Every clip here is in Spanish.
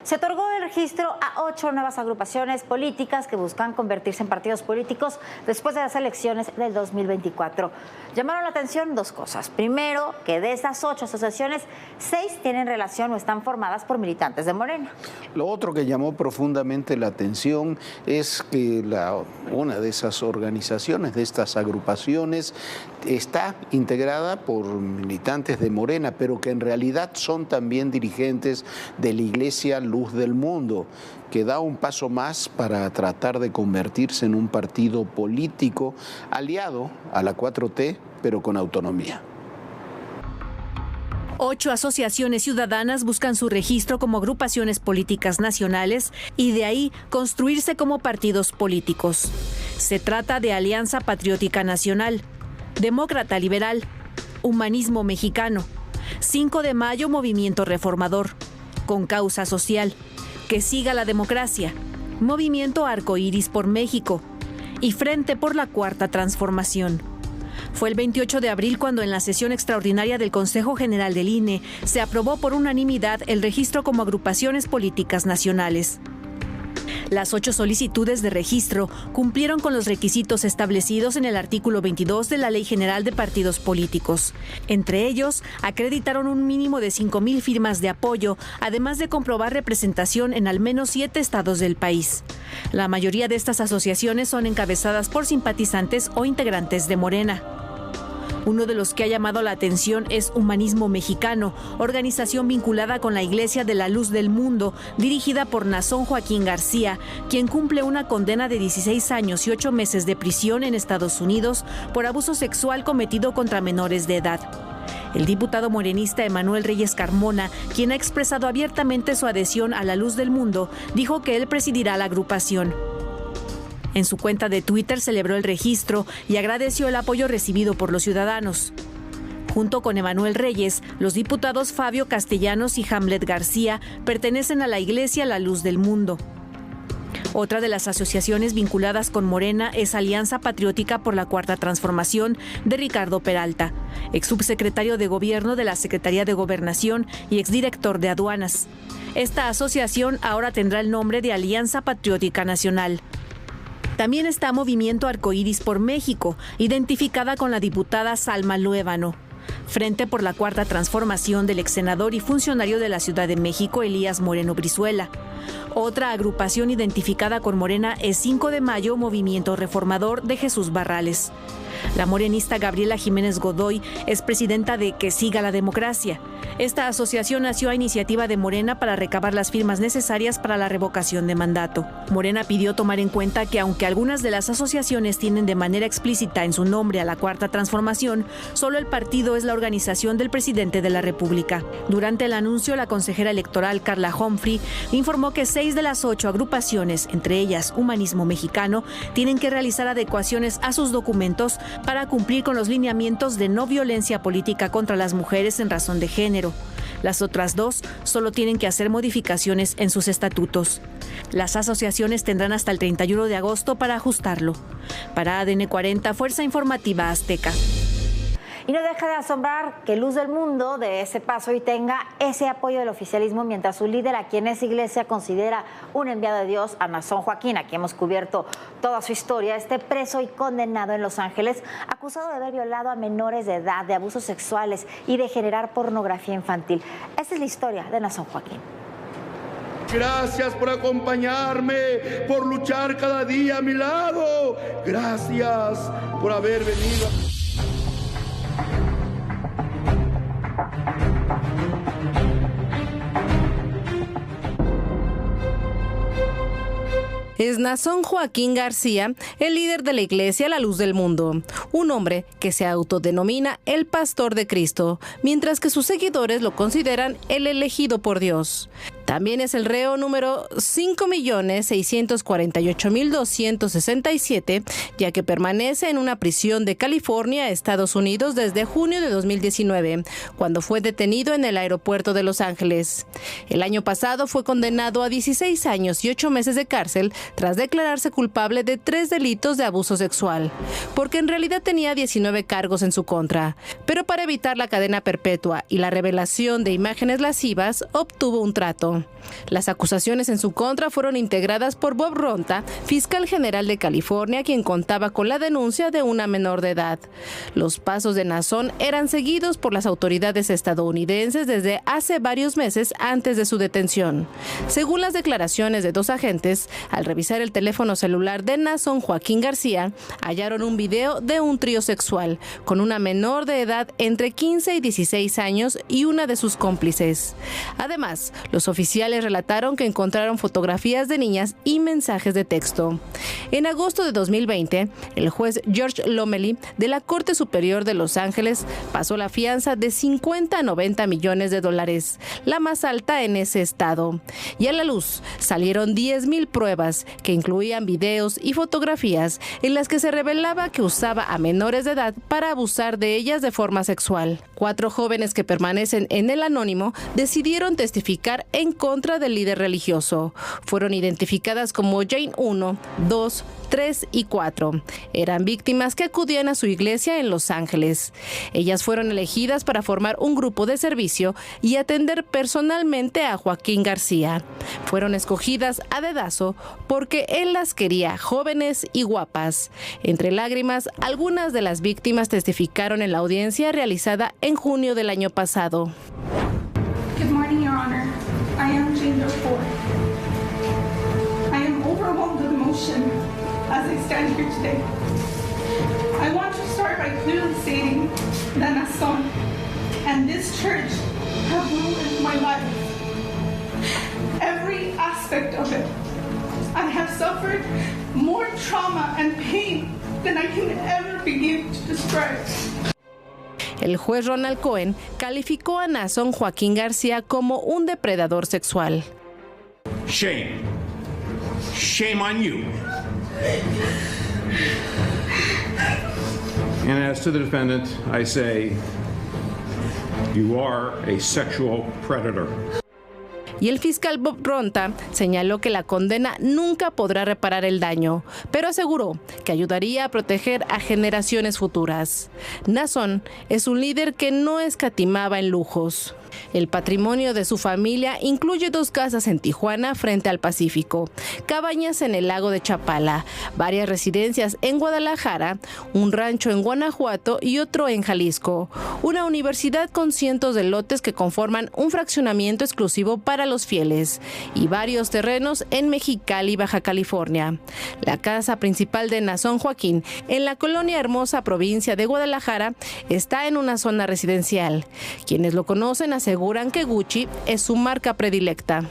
Se otorgó el registro a 8 nuevas agrupaciones políticas que buscan convertirse en partidos políticos después de las elecciones del 2024. Llamaron la atención 2 cosas. Primero, que de esas 8 asociaciones, 6 tienen relación o están formadas por militantes de Morena. Lo otro que llamó profundamente la atención es que una de esas organizaciones, de estas agrupaciones, está integrada por militantes de Morena, pero que en realidad son también dirigentes de la Iglesia Luz del Mundo, que da un paso más para tratar de convertirse en un partido político aliado a la 4T, pero con autonomía. 8 asociaciones ciudadanas buscan su registro como agrupaciones políticas nacionales y de ahí construirse como partidos políticos. Se trata de Alianza Patriótica Nacional, Demócrata Liberal, Humanismo Mexicano, 5 de Mayo Movimiento Reformador, Con Causa Social, Que Siga la Democracia, Movimiento Arcoíris por México y Frente por la Cuarta Transformación. Fue el 28 de abril cuando en la sesión extraordinaria del Consejo General del INE se aprobó por unanimidad el registro como agrupaciones políticas nacionales. Las 8 solicitudes de registro cumplieron con los requisitos establecidos en el artículo 22 de la Ley General de Partidos Políticos. Entre ellos, acreditaron un mínimo de 5,000 firmas de apoyo, además de comprobar representación en al menos 7 estados del país. La mayoría de estas asociaciones son encabezadas por simpatizantes o integrantes de Morena. Uno de los que ha llamado la atención es Humanismo Mexicano, organización vinculada con la Iglesia de la Luz del Mundo, dirigida por Nazón Joaquín García, quien cumple una condena de 16 años y 8 meses de prisión en Estados Unidos por abuso sexual cometido contra menores de edad. El diputado morenista Emanuel Reyes Carmona, quien ha expresado abiertamente su adhesión a la Luz del Mundo, dijo que él presidirá la agrupación. En su cuenta de Twitter celebró el registro y agradeció el apoyo recibido por los ciudadanos. Junto con Emanuel Reyes, los diputados Fabio Castellanos y Hamlet García pertenecen a la Iglesia La Luz del Mundo. Otra de las asociaciones vinculadas con Morena es Alianza Patriótica por la Cuarta Transformación de Ricardo Peralta, ex subsecretario de Gobierno de la Secretaría de Gobernación y exdirector de Aduanas. Esta asociación ahora tendrá el nombre de Alianza Patriótica Nacional. También está Movimiento Arcoíris por México, identificada con la diputada Salma Luébano. Frente por la Cuarta Transformación del exsenador y funcionario de la Ciudad de México, Elías Moreno Brizuela. Otra agrupación identificada con Morena es 5 de Mayo Movimiento Reformador de Jesús Barrales. La morenista Gabriela Jiménez Godoy es presidenta de Que Siga la Democracia. Esta asociación nació a iniciativa de Morena para recabar las firmas necesarias para la revocación de mandato. Morena pidió tomar en cuenta que aunque algunas de las asociaciones tienen de manera explícita en su nombre a la Cuarta Transformación, solo el partido es la organización del presidente de la República. Durante el anuncio, la consejera electoral Carla Humphrey informó que 6 de las 8 agrupaciones, entre ellas Humanismo Mexicano, tienen que realizar adecuaciones a sus documentos para cumplir con los lineamientos de no violencia política contra las mujeres en razón de género. Las otras 2 solo tienen que hacer modificaciones en sus estatutos. Las asociaciones tendrán hasta el 31 de agosto para ajustarlo. Para ADN 40, Fuerza Informativa Azteca. Y no deja de asombrar que Luz del Mundo dé ese paso y tenga ese apoyo del oficialismo, mientras su líder, a quien esa iglesia considera un enviado de Dios, a Nazón Joaquín, aquí hemos cubierto toda su historia, esté preso y condenado en Los Ángeles, acusado de haber violado a menores de edad, de abusos sexuales y de generar pornografía infantil. Esa es la historia de Nazón Joaquín. Gracias por acompañarme, por luchar cada día a mi lado. Gracias por haber venido. Es Nazón Joaquín García, el líder de la Iglesia La Luz del Mundo, un hombre que se autodenomina el pastor de Cristo, mientras que sus seguidores lo consideran el elegido por Dios. También es el reo número 5.648.267, ya que permanece en una prisión de California, Estados Unidos, desde junio de 2019, cuando fue detenido en el aeropuerto de Los Ángeles. El año pasado fue condenado a 16 años y 8 meses de cárcel tras declararse culpable de 3 delitos de abuso sexual, porque en realidad tenía 19 cargos en su contra. Pero para evitar la cadena perpetua y la revelación de imágenes lascivas, obtuvo un trato. Las acusaciones en su contra fueron integradas por Bob Ronta, fiscal general de California, quien contaba con la denuncia de una menor de edad. Los pasos de Naasón eran seguidos por las autoridades estadounidenses desde hace varios meses antes de su detención. Según las declaraciones de 2 agentes, al revisar el teléfono celular de Naasón Joaquín García, hallaron un video de un trío sexual con una menor de edad entre 15 y 16 años y una de sus cómplices. Además, los oficiales relataron que encontraron fotografías de niñas y mensajes de texto. En agosto de 2020, el juez George Lomeli de la Corte Superior de Los Ángeles pasó la fianza de 50 a 90 millones de dólares, la más alta en ese estado. Y a la luz salieron 10,000 pruebas que incluían videos y fotografías en las que se revelaba que usaba a menores de edad para abusar de ellas de forma sexual. 4 jóvenes que permanecen en el anónimo decidieron testificar en contra del líder religioso. Fueron identificadas como Jane 1, 2, 3 y 4. Eran víctimas que acudían a su iglesia en Los Ángeles. Ellas fueron elegidas para formar un grupo de servicio y atender personalmente a Joaquín García. Fueron escogidas a dedazo porque él las quería jóvenes y guapas. Entre lágrimas, algunas de las víctimas testificaron en la audiencia realizada en junio del año pasado. Good morning, Your Honor. I am Jane Doe 4. I am overwhelmed with emotion as I stand here today. I want to start by clearly stating that Naasón and this church have ruined my life. Every aspect of it. I have suffered more trauma and pain than I can ever begin to describe. El juez Ronald Cohen calificó a Naasón Joaquín García como un depredador sexual. Shame. Shame on you. And as to the defendant, I say, you are a sexual predator. Y el fiscal Bob Ronta señaló que la condena nunca podrá reparar el daño, pero aseguró que ayudaría a proteger a generaciones futuras. Naasón es un líder que no escatimaba en lujos. El patrimonio de su familia incluye 2 casas en Tijuana frente al Pacífico, cabañas en el lago de Chapala, varias residencias en Guadalajara, un rancho en Guanajuato y otro en Jalisco, una universidad con cientos de lotes que conforman un fraccionamiento exclusivo para los fieles y varios terrenos en Mexicali, Baja California. La casa principal de Naasón Joaquín, en la colonia Hermosa, provincia de Guadalajara, está en una zona residencial. Quienes lo conocen aseguran que Gucci es su marca predilecta.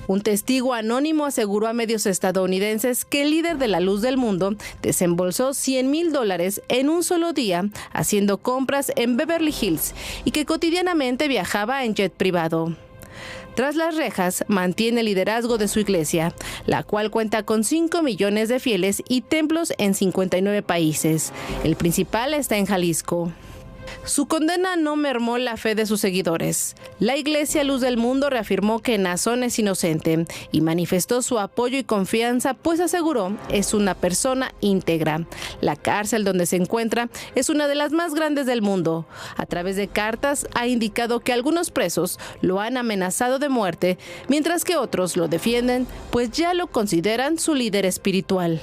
Un testigo anónimo aseguró a medios estadounidenses que el líder de la Luz del Mundo desembolsó $100,000 en un solo día haciendo compras en Beverly Hills y que cotidianamente viajaba en jet privado. Tras las rejas, mantiene el liderazgo de su iglesia, la cual cuenta con 5 millones de fieles y templos en 59 países. El principal está en Jalisco. Su condena no mermó la fe de sus seguidores. La Iglesia Luz del Mundo reafirmó que Naasón es inocente y manifestó su apoyo y confianza, pues aseguró es una persona íntegra. La cárcel donde se encuentra es una de las más grandes del mundo. A través de cartas ha indicado que algunos presos lo han amenazado de muerte, mientras que otros lo defienden, pues ya lo consideran su líder espiritual.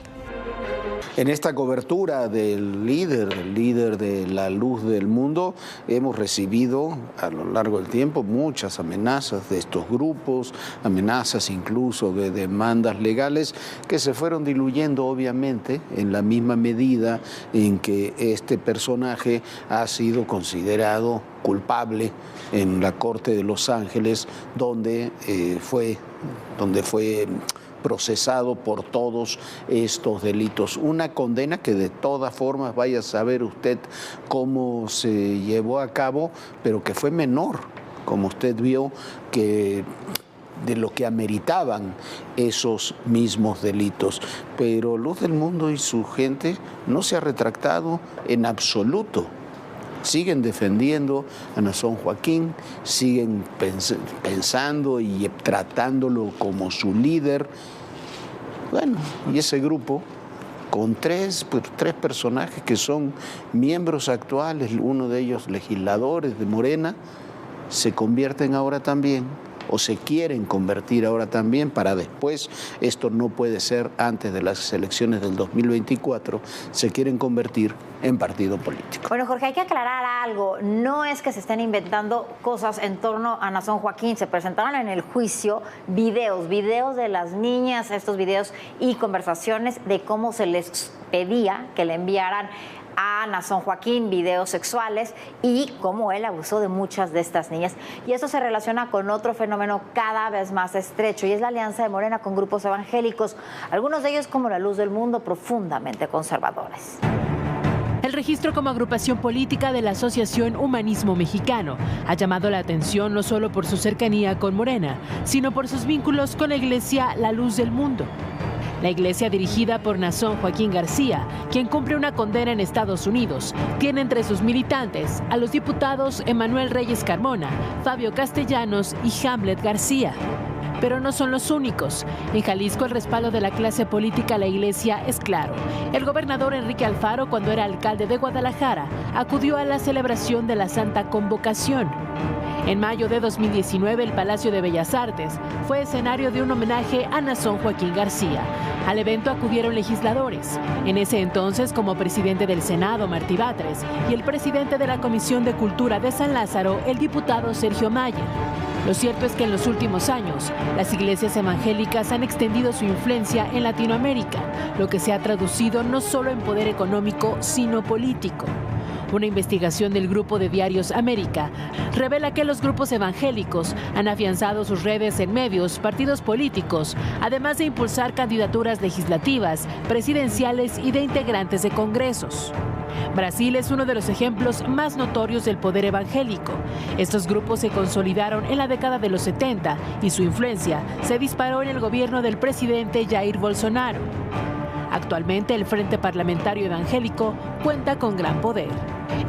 En esta cobertura del líder de la Luz del Mundo, hemos recibido a lo largo del tiempo muchas amenazas de estos grupos, amenazas incluso de demandas legales que se fueron diluyendo obviamente en la misma medida en que este personaje ha sido considerado culpable en la Corte de Los Ángeles, donde fue procesado por todos estos delitos. Una condena que de todas formas vaya a saber usted cómo se llevó a cabo, pero que fue menor, como usted vio, que de lo que ameritaban esos mismos delitos. Pero Luz del Mundo y su gente no se ha retractado en absoluto. Siguen defendiendo a Naasón Joaquín, siguen pensando y tratándolo como su líder. Bueno, y ese grupo con tres personajes que son miembros actuales, uno de ellos legisladores de Morena, se convierten ahora también, o se quieren convertir ahora también, para después, esto no puede ser antes de las elecciones del 2024, se quieren convertir en partido político. Bueno, Jorge, hay que aclarar algo. No es que se estén inventando cosas en torno a Nazón Joaquín. Se presentaron en el juicio videos de las niñas, estos videos y conversaciones de cómo se les pedía que le enviaran a Nazón Joaquín videos sexuales y cómo él abusó de muchas de estas niñas. Y esto se relaciona con otro fenómeno cada vez más estrecho, y es la alianza de Morena con grupos evangélicos, algunos de ellos como la Luz del Mundo, profundamente conservadores. El registro como agrupación política de la Asociación Humanismo Mexicano ha llamado la atención no solo por su cercanía con Morena, sino por sus vínculos con la iglesia La Luz del Mundo. La iglesia, dirigida por Nazón Joaquín García, quien cumple una condena en Estados Unidos, tiene entre sus militantes a los diputados Emanuel Reyes Carmona, Fabio Castellanos y Hamlet García. Pero no son los únicos. En Jalisco el respaldo de la clase política a la iglesia es claro. El gobernador Enrique Alfaro, cuando era alcalde de Guadalajara, acudió a la celebración de la Santa Convocación. En mayo de 2019, el Palacio de Bellas Artes fue escenario de un homenaje a Nazón Joaquín García. Al evento acudieron legisladores, en ese entonces como presidente del Senado, Martí Batres, y el presidente de la Comisión de Cultura de San Lázaro, el diputado Sergio Mayer. Lo cierto es que en los últimos años, las iglesias evangélicas han extendido su influencia en Latinoamérica, lo que se ha traducido no solo en poder económico, sino político. Una investigación del Grupo de Diarios América revela que los grupos evangélicos han afianzado sus redes en medios, partidos políticos, además de impulsar candidaturas legislativas, presidenciales y de integrantes de congresos. Brasil es uno de los ejemplos más notorios del poder evangélico. Estos grupos se consolidaron en la década de los 70 y su influencia se disparó en el gobierno del presidente Jair Bolsonaro. Actualmente el Frente Parlamentario Evangélico cuenta con gran poder.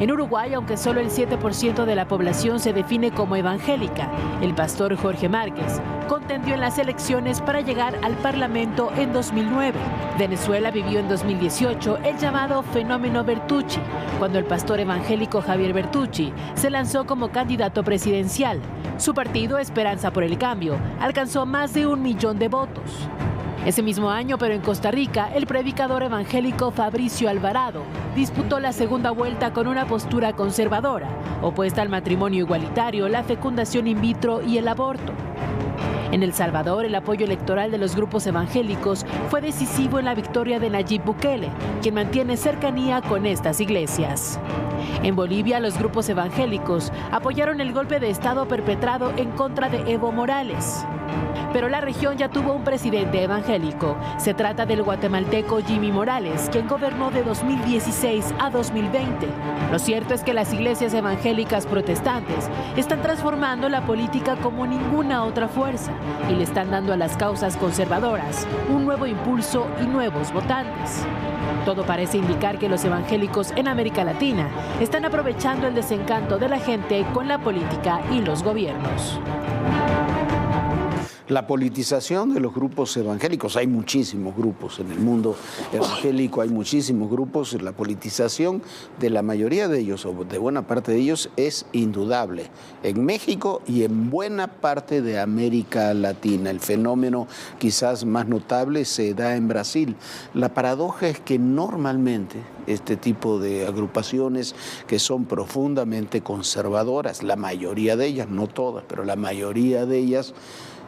En Uruguay, aunque solo el 7% de la población se define como evangélica, el pastor Jorge Márquez contendió en las elecciones para llegar al Parlamento en 2009. Venezuela vivió en 2018 el llamado fenómeno Bertucci, cuando el pastor evangélico Javier Bertucci se lanzó como candidato presidencial. Su partido, Esperanza por el Cambio, alcanzó más de 1 millón de votos. Ese mismo año, pero en Costa Rica, el predicador evangélico Fabricio Alvarado disputó la segunda vuelta con una postura conservadora, opuesta al matrimonio igualitario, la fecundación in vitro y el aborto. En El Salvador, el apoyo electoral de los grupos evangélicos fue decisivo en la victoria de Nayib Bukele, quien mantiene cercanía con estas iglesias. En Bolivia, los grupos evangélicos apoyaron el golpe de Estado perpetrado en contra de Evo Morales. Pero la región ya tuvo un presidente evangélico. Se trata del guatemalteco Jimmy Morales, quien gobernó de 2016 a 2020. Lo cierto es que las iglesias evangélicas protestantes están transformando la política como ninguna otra fuerza y le están dando a las causas conservadoras un nuevo impulso y nuevos votantes. Todo parece indicar que los evangélicos en América Latina están aprovechando el desencanto de la gente con la política y los gobiernos. La politización de los grupos evangélicos, hay muchísimos grupos en el mundo evangélico, hay muchísimos grupos, la politización de la mayoría de ellos, o de buena parte de ellos, es indudable. En México y en buena parte de América Latina. El fenómeno quizás más notable se da en Brasil. La paradoja es que normalmente este tipo de agrupaciones que son profundamente conservadoras, la mayoría de ellas, no todas, pero la mayoría de ellas,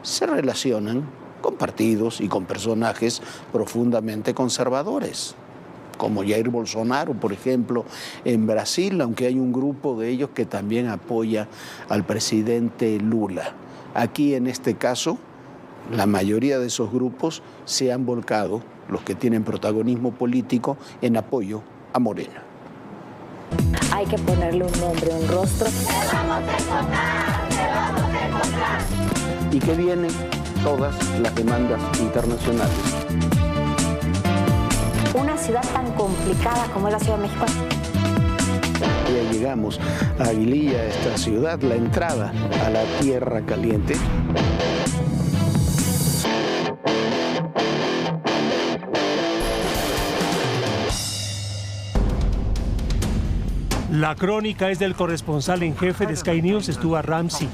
se relacionan con partidos y con personajes profundamente conservadores, como Jair Bolsonaro, por ejemplo, en Brasil, aunque hay un grupo de ellos que también apoya al presidente Lula. Aquí, en este caso, la mayoría de esos grupos se han volcado, los que tienen protagonismo político, en apoyo a Morena. Hay que ponerle un nombre, un rostro. Y que vienen todas las demandas internacionales. Una ciudad tan complicada como es la Ciudad de México. Ya llegamos a Aguililla, esta ciudad, la entrada a la Tierra Caliente. La crónica es del corresponsal en jefe de Sky News, Stuart Ramsey.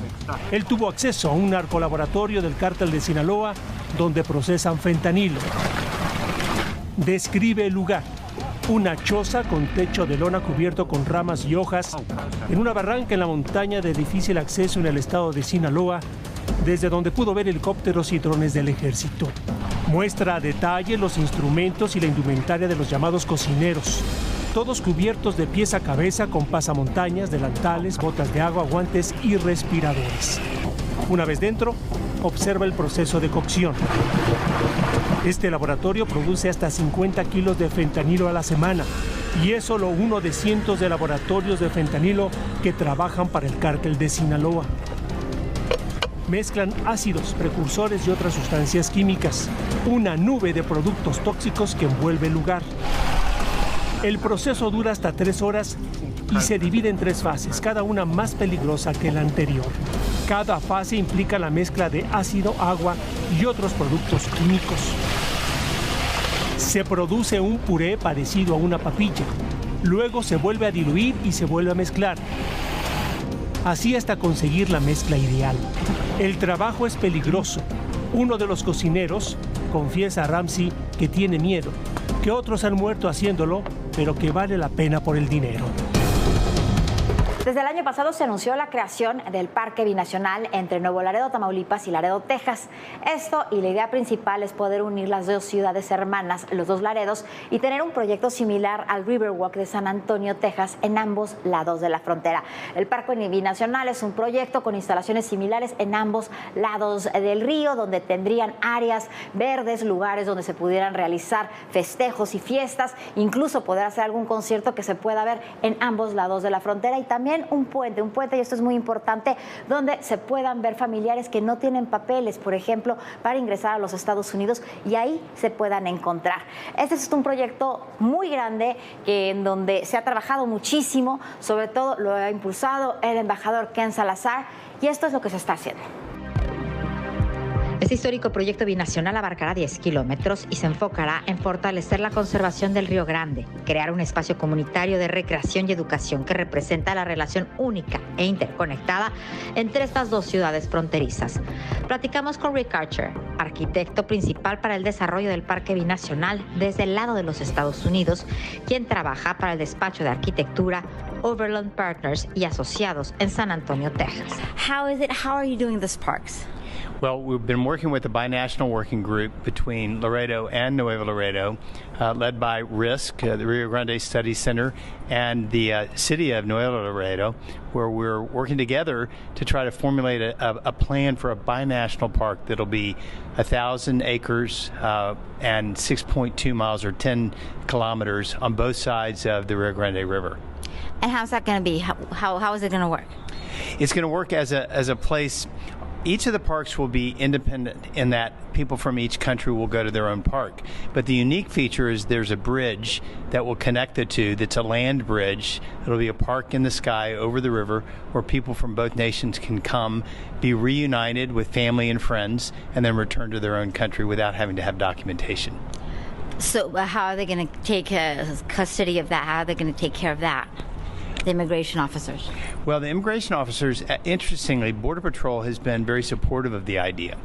Él tuvo acceso a un narcolaboratorio del cártel de Sinaloa donde procesan fentanilo. Describe el lugar: una choza con techo de lona cubierto con ramas y hojas en una barranca en la montaña de difícil acceso en el estado de Sinaloa, desde donde pudo ver helicópteros y drones del ejército. Muestra a detalle los instrumentos y la indumentaria de los llamados cocineros, todos cubiertos de pies a cabeza con pasamontañas, delantales, botas de agua, guantes y respiradores. Una vez dentro, observa el proceso de cocción. Este laboratorio produce hasta 50 kilos de fentanilo a la semana y es solo uno de cientos de laboratorios de fentanilo que trabajan para el cártel de Sinaloa. Mezclan ácidos, precursores y otras sustancias químicas, una nube de productos tóxicos que envuelve el lugar. El proceso dura hasta 3 horas y se divide en 3 fases, cada una más peligrosa que la anterior. Cada fase implica la mezcla de ácido, agua y otros productos químicos. Se produce un puré parecido a una papilla. Luego se vuelve a diluir y se vuelve a mezclar. Así hasta conseguir la mezcla ideal. El trabajo es peligroso. Uno de los cocineros confiesa a Ramsey que tiene miedo, que otros han muerto haciéndolo, pero que vale la pena por el dinero. Desde el año pasado se anunció la creación del Parque Binacional entre Nuevo Laredo, Tamaulipas y Laredo, Texas. Esto, y la idea principal, es poder unir las dos ciudades hermanas, los dos Laredos, y tener un proyecto similar al Riverwalk de San Antonio, Texas, en ambos lados de la frontera. El Parque Binacional es un proyecto con instalaciones similares en ambos lados del río, donde tendrían áreas verdes, lugares donde se pudieran realizar festejos y fiestas, incluso poder hacer algún concierto que se pueda ver en ambos lados de la frontera, y también un puente, y esto es muy importante, donde se puedan ver familiares que no tienen papeles, por ejemplo, para ingresar a los Estados Unidos, y ahí se puedan encontrar. Este es un proyecto muy grande en donde se ha trabajado muchísimo, sobre todo lo ha impulsado el embajador Ken Salazar, y esto es lo que se está haciendo. Este histórico proyecto binacional abarcará 10 kilómetros y se enfocará en fortalecer la conservación del Río Grande, crear un espacio comunitario de recreación y educación que representa la relación única e interconectada entre estas dos ciudades fronterizas. Platicamos con Rick Archer, arquitecto principal para el desarrollo del Parque Binacional desde el lado de los Estados Unidos, quien trabaja para el despacho de arquitectura Overland Partners y asociados en San Antonio, Texas. How are you doing these parks? Well, we've been working with a binational working group between Laredo and Nuevo Laredo, led by RISC, the Rio Grande Study Center, and the city of Nuevo Laredo, where we're working together to try to formulate a plan for a binational park that'll be 1,000 acres and 6.2 miles or 10 kilometers on both sides of the Rio Grande River. And how's that going to be? How is it going to work? It's going to work as a place. Each of the parks will be independent in that people from each country will go to their own park. But the unique feature is there's a bridge that will connect the two that's a land bridge. It'll be a park in the sky over the river where people from both nations can come, be reunited with family and friends, and then return to their own country without having to have documentation. So how are they going to take custody of that? How are they going to take care of that? The immigration officers? Well, the immigration officers, interestingly, Border Patrol has been very supportive of the idea.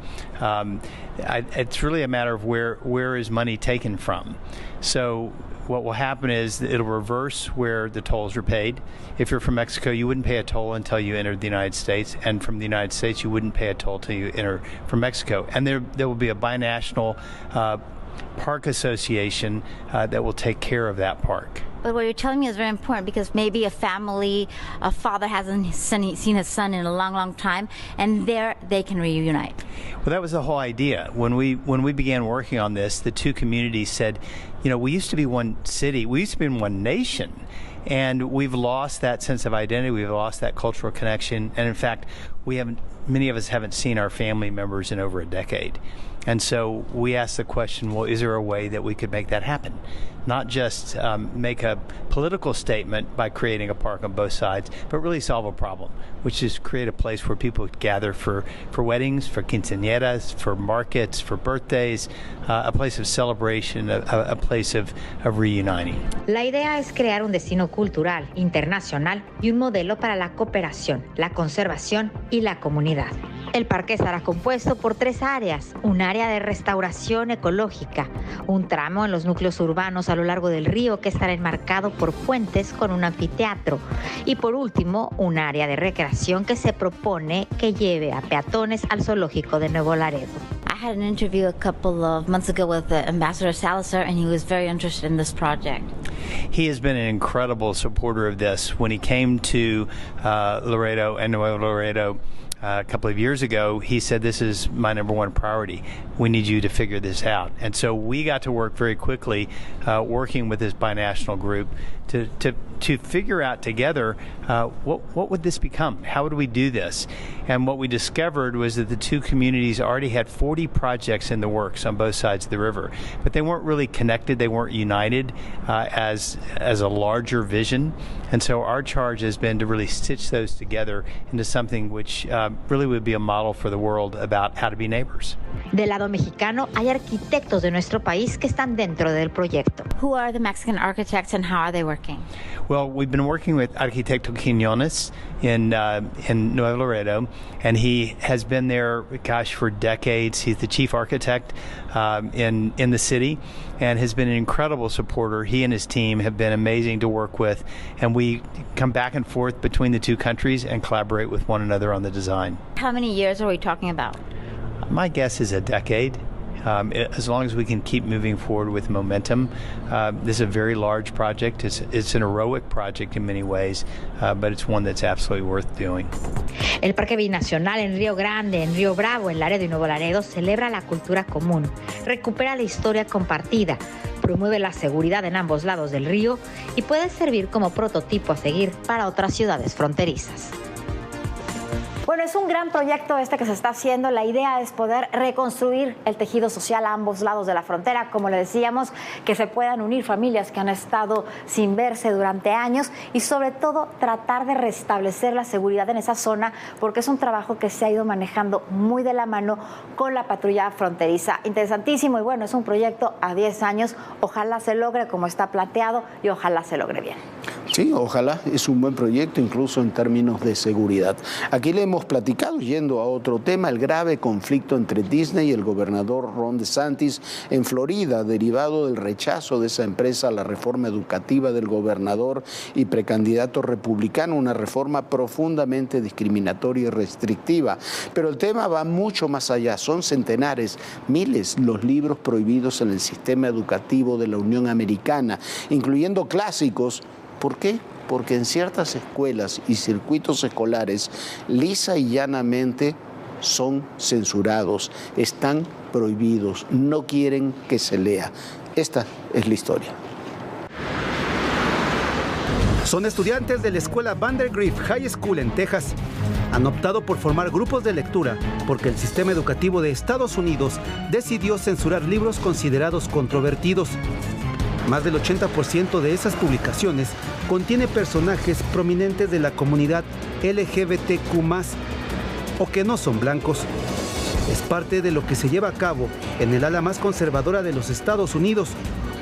It's really a matter of where is money taken from. So what will happen is it'll reverse where the tolls are paid. If you're from Mexico, you wouldn't pay a toll until you entered the United States, and from the United States, you wouldn't pay a toll until you enter from Mexico. And there will be a binational park association that will take care of that park. But what you're telling me is very important, because maybe a father hasn't seen his son in a long, long time, and there they can reunite. Well, that was the whole idea. When we began working on this, the two communities said, you know, we used to be one city, we used to be in one nation, and we've lost that sense of identity, we've lost that cultural connection, and in fact, many of us haven't seen our family members in over a decade. And so we asked the question, well, is there a way that we could make that happen? Not just make a political statement by creating a park on both sides, but really solve a problem, which is create a place where people gather for weddings, for quinceañeras, for markets, for birthdays, a place of celebration, a place of reuniting. La idea es crear un destino cultural, internacional y un modelo para la cooperación, la conservación y la comunidad. El parque estará compuesto por 3 áreas, un área de restauración ecológica, un tramo en los núcleos urbanos a lo largo del río que estará enmarcado por puentes con un anfiteatro y por último un área de recreación que se propone que lleve a peatones al zoológico de Nuevo Laredo. I had an interview a couple of months ago with Ambassador Salazar, and he was very interested in this project. He has been an incredible supporter of this. When he came to Laredo and Nuevo Laredo a couple of years ago, he said, this is my number one priority. We need you to figure this out. And so we got to work very quickly, working with this binational group to figure out together what would this become? How would we do this? And what we discovered was that the two communities already had 40 projects in the works on both sides of the river, but they weren't really connected. They weren't united as a larger vision. And so our charge has been to really stitch those together into something which really would be a model for the world about how to be neighbors. Del lado mexicano, hay arquitectos de nuestro país que están dentro del proyecto. Who are the Mexican architects and how are they working? Well, we've been working with Arquitecto Quiñones in Nuevo Laredo, and he has been there, for decades. He's the chief architect in the city and has been an incredible supporter. He and his team have been amazing to work with, and we come back and forth between the two countries and collaborate with one another on the design. How many years are we talking about? My guess is a decade. As long as we can keep moving forward with momentum. This is a very large project. It's an heroic project in many ways, but it's one that's absolutely worth doing. El Parque Binacional en Río Grande, en Río Bravo, en Laredo y Nuevo Laredo celebra la cultura común, recupera la historia compartida, promueve la seguridad en ambos lados del río y puede servir como prototipo a seguir para otras ciudades fronterizas. Bueno, es un gran proyecto este que se está haciendo. La idea es poder reconstruir el tejido social a ambos lados de la frontera, como le decíamos, que se puedan unir familias que han estado sin verse durante años y sobre todo tratar de restablecer la seguridad en esa zona, porque es un trabajo que se ha ido manejando muy de la mano con la patrulla fronteriza. Interesantísimo y bueno, es un proyecto a 10 años. Ojalá se logre como está planteado y ojalá se logre bien. Sí, ojalá, es un buen proyecto incluso en términos de seguridad. Aquí le hemos platicado, yendo a otro tema, el grave conflicto entre Disney y el gobernador Ron DeSantis en Florida, derivado del rechazo de esa empresa a la reforma educativa del gobernador y precandidato republicano, una reforma profundamente discriminatoria y restrictiva. Pero el tema va mucho más allá, son centenares, miles los libros prohibidos en el sistema educativo de la Unión Americana, incluyendo clásicos. ¿Por qué? Porque en ciertas escuelas y circuitos escolares, lisa y llanamente, son censurados, están prohibidos, no quieren que se lea. Esta es la historia. Son estudiantes de la escuela Vandergrift High School en Texas. Han optado por formar grupos de lectura porque el sistema educativo de Estados Unidos decidió censurar libros considerados controvertidos. Más del 80% de esas publicaciones contiene personajes prominentes de la comunidad LGBTQ+, o que no son blancos. Es parte de lo que se lleva a cabo en el ala más conservadora de los Estados Unidos,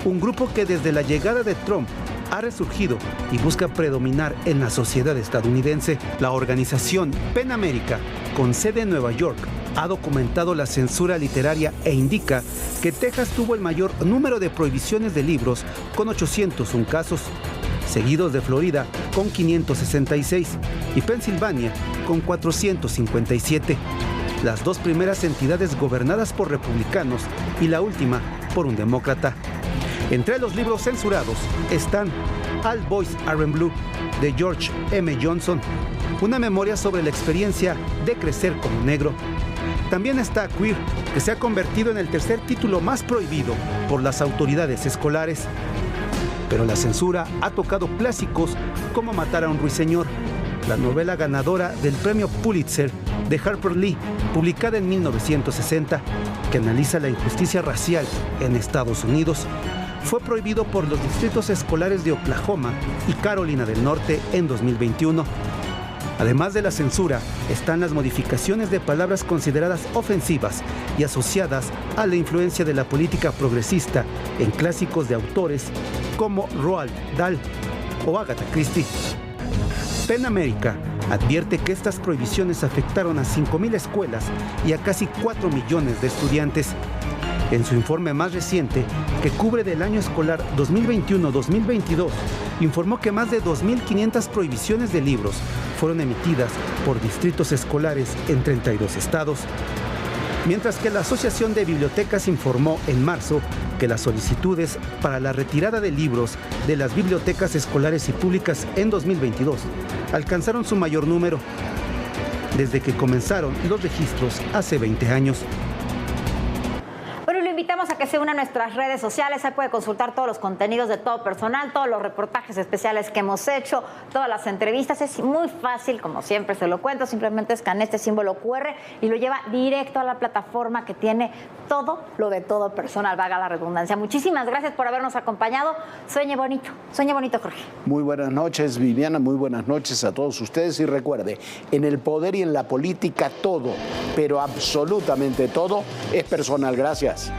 un grupo que desde la llegada de Trump ha resurgido y busca predominar en la sociedad estadounidense. La organización PEN America, con sede en Nueva York, ha documentado la censura literaria e indica que Texas tuvo el mayor número de prohibiciones de libros, con 801 casos, seguidos de Florida con 566 y Pensilvania con 457. Las dos primeras entidades gobernadas por republicanos y la última por un demócrata. Entre los libros censurados están All Boys Are in Blue, de George M. Johnson, una memoria sobre la experiencia de crecer como negro. También está Queer, que se ha convertido en el tercer título más prohibido por las autoridades escolares. Pero la censura ha tocado clásicos como Matar a un ruiseñor, la novela ganadora del premio Pulitzer de Harper Lee, publicada en 1960, que analiza la injusticia racial en Estados Unidos, fue prohibido por los distritos escolares de Oklahoma y Carolina del Norte en 2021. Además de la censura, están las modificaciones de palabras consideradas ofensivas y asociadas a la influencia de la política progresista en clásicos de autores como Roald Dahl o Agatha Christie. PEN América advierte que estas prohibiciones afectaron a 5,000 escuelas y a casi 4 millones de estudiantes. En su informe más reciente, que cubre del año escolar 2021-2022, informó que más de 2.500 prohibiciones de libros fueron emitidas por distritos escolares en 32 estados. Mientras que la Asociación de Bibliotecas informó en marzo que las solicitudes para la retirada de libros de las bibliotecas escolares y públicas en 2022 alcanzaron su mayor número desde que comenzaron los registros hace 20 años. Invitamos a que se una a nuestras redes sociales. Ahí puede consultar todos los contenidos de Todo Personal, todos los reportajes especiales que hemos hecho, todas las entrevistas. Es muy fácil, como siempre se lo cuento. Simplemente escanea este símbolo QR y lo lleva directo a la plataforma que tiene todo lo de Todo Personal, valga la redundancia. Muchísimas gracias por habernos acompañado. Sueñe bonito, Jorge. Muy buenas noches, Viviana. Muy buenas noches a todos ustedes. Y recuerde, en el poder y en la política todo, pero absolutamente todo, es personal. Gracias.